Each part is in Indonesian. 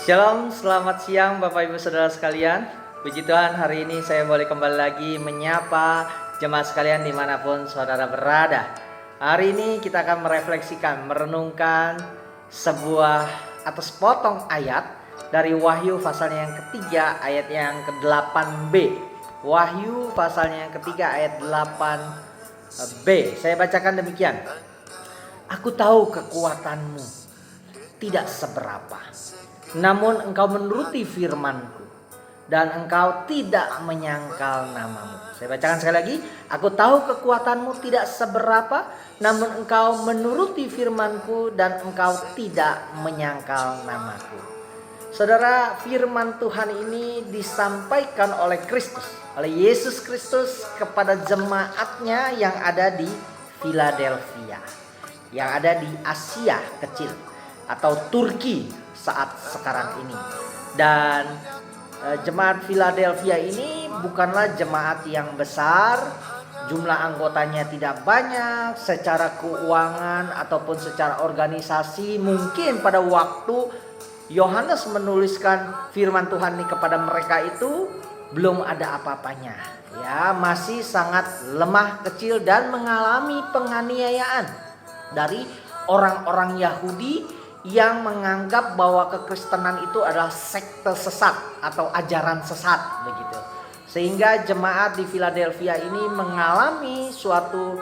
Shalom, selamat siang Bapak Ibu Saudara sekalian. Puji Tuhan, hari ini saya boleh kembali lagi menyapa jemaat sekalian dimanapun saudara berada. Hari ini kita akan merefleksikan, merenungkan sebuah atau sepotong ayat dari Wahyu pasalnya yang ketiga ayat yang ke-8b. Wahyu pasalnya yang ketiga ayat 8b. Saya bacakan demikian. Aku tahu kekuatanmu tidak seberapa, namun engkau menuruti firman-Ku dan engkau tidak menyangkal namamu. Saya bacakan sekali lagi. Aku tahu kekuatanmu tidak seberapa, namun engkau menuruti firman-Ku dan engkau tidak menyangkal namaku. Saudara, firman Tuhan ini disampaikan oleh Kristus, oleh Yesus Kristus kepada jemaatnya yang ada di Philadelphia, yang ada di Asia Kecil atau Turki saat sekarang ini. Dan jemaat Philadelphia ini bukanlah jemaat yang besar, jumlah anggotanya tidak banyak, secara keuangan ataupun secara organisasi mungkin pada waktu Yohanes menuliskan firman Tuhan ini kepada mereka itu belum ada apa-apanya. Ya, masih sangat lemah, kecil dan mengalami penganiayaan dari orang-orang Yahudi yang menganggap bahwa kekristenan itu adalah sekte sesat atau ajaran sesat begitu. Sehingga jemaat di Philadelphia ini mengalami suatu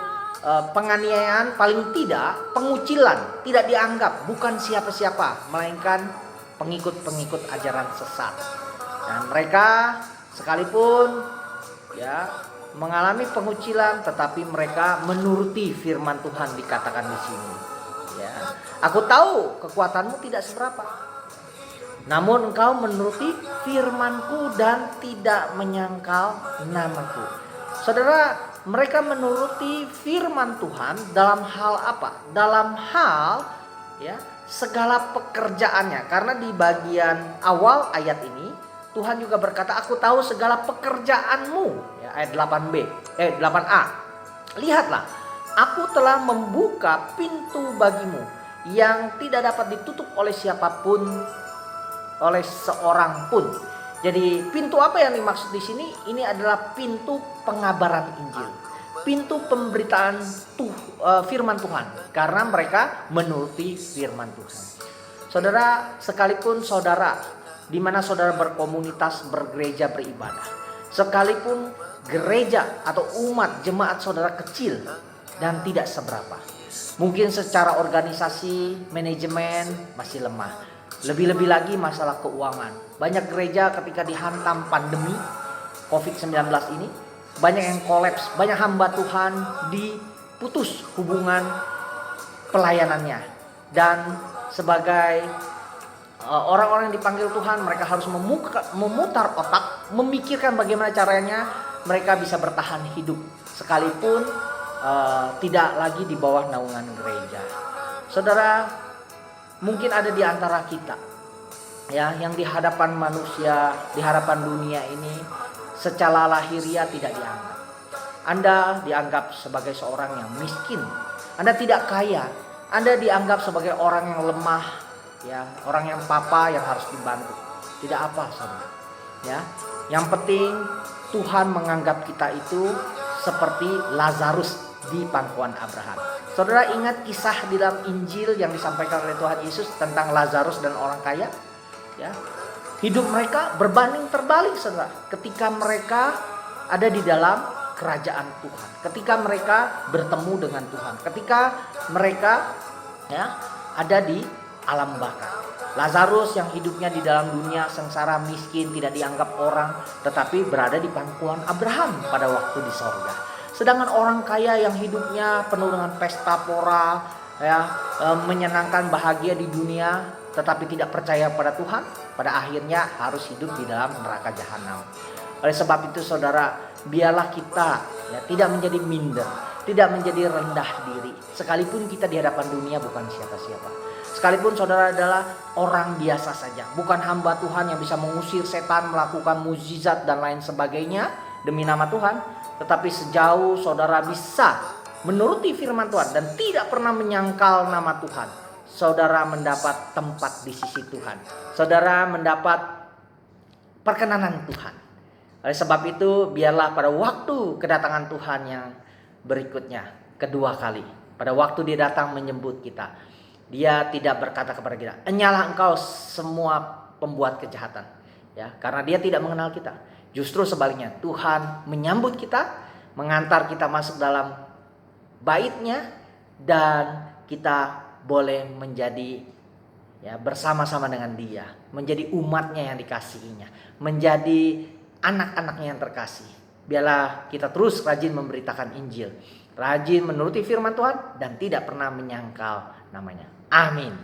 penganiayaan, paling tidak pengucilan, tidak dianggap bukan siapa-siapa melainkan pengikut-pengikut ajaran sesat. Dan mereka sekalipun mengalami pengucilan, tetapi mereka menuruti firman Tuhan dikatakan di sini. Aku tahu kekuatanmu tidak seberapa, namun engkau menuruti firman-Ku dan tidak menyangkal namaku. Saudara, mereka menuruti firman Tuhan dalam hal apa? Dalam hal segala pekerjaannya. Karena di bagian awal ayat ini Tuhan juga berkata, aku tahu segala pekerjaanmu. Ayat 8a. Lihatlah, aku telah membuka pintu bagimu yang tidak dapat ditutup oleh siapapun, oleh seorang pun. Jadi pintu apa yang dimaksud di sini? Ini adalah pintu pengabaran Injil, pintu pemberitaan firman Tuhan, karena mereka menuruti firman Tuhan. Saudara, sekalipun saudara di mana saudara berkomunitas, bergereja, beribadah, sekalipun gereja atau umat jemaat saudara kecil dan tidak seberapa, mungkin secara organisasi, manajemen masih lemah. Lebih-lebih lagi masalah keuangan. Banyak gereja ketika dihantam pandemi COVID-19 ini, banyak yang kolaps, banyak hamba Tuhan diputus hubungan pelayanannya. Dan sebagai orang-orang yang dipanggil Tuhan, mereka harus memutar otak, memikirkan bagaimana caranya mereka bisa bertahan hidup sekalipun tidak lagi di bawah naungan gereja. Saudara, mungkin ada di antara kita yang di hadapan manusia, di hadapan dunia ini secara lahiriah tidak dianggap. Anda dianggap sebagai seorang yang miskin. Anda tidak kaya. Anda dianggap sebagai orang yang lemah, orang yang papa yang harus dibantu. Tidak apa, saudara. Yang penting Tuhan menganggap kita itu seperti Lazarus di pangkuan Abraham. Saudara ingat kisah di dalam Injil yang disampaikan oleh Tuhan Yesus tentang Lazarus dan orang kaya? Hidup mereka berbanding terbalik, saudara. Ketika mereka ada di dalam kerajaan Tuhan, ketika mereka bertemu dengan Tuhan, ketika mereka ada di alam baka. Lazarus yang hidupnya di dalam dunia sengsara, miskin, tidak dianggap orang, tetapi berada di pangkuan Abraham pada waktu di sorga. Sedangkan orang kaya yang hidupnya penuh dengan pesta pora, menyenangkan, bahagia di dunia, tetapi tidak percaya pada Tuhan, pada akhirnya harus hidup di dalam neraka jahanam. Oleh sebab itu, saudara, biarlah kita tidak menjadi minder, tidak menjadi rendah diri, sekalipun kita di hadapan dunia bukan siapa-siapa. Sekalipun saudara adalah orang biasa saja, bukan hamba Tuhan yang bisa mengusir setan, melakukan mukjizat dan lain sebagainya demi nama Tuhan. Tetapi sejauh saudara bisa menuruti firman Tuhan dan tidak pernah menyangkal nama Tuhan, saudara mendapat tempat di sisi Tuhan. Saudara mendapat perkenanan Tuhan. Oleh sebab itu, biarlah pada waktu kedatangan Tuhan yang berikutnya, kedua kali, pada waktu dia datang menyebut kita, dia tidak berkata kepada kita, "Enyalah engkau semua pembuat kejahatan." Ya, karena dia tidak mengenal kita. Justru sebaliknya, Tuhan menyambut kita, mengantar kita masuk dalam bait-Nya, dan kita boleh menjadi bersama-sama dengan Dia, menjadi umat-Nya yang dikasihinya, menjadi anak-anaknya yang terkasih. Biarlah kita terus rajin memberitakan Injil, rajin menuruti firman Tuhan, dan tidak pernah menyangkal namanya. Amin.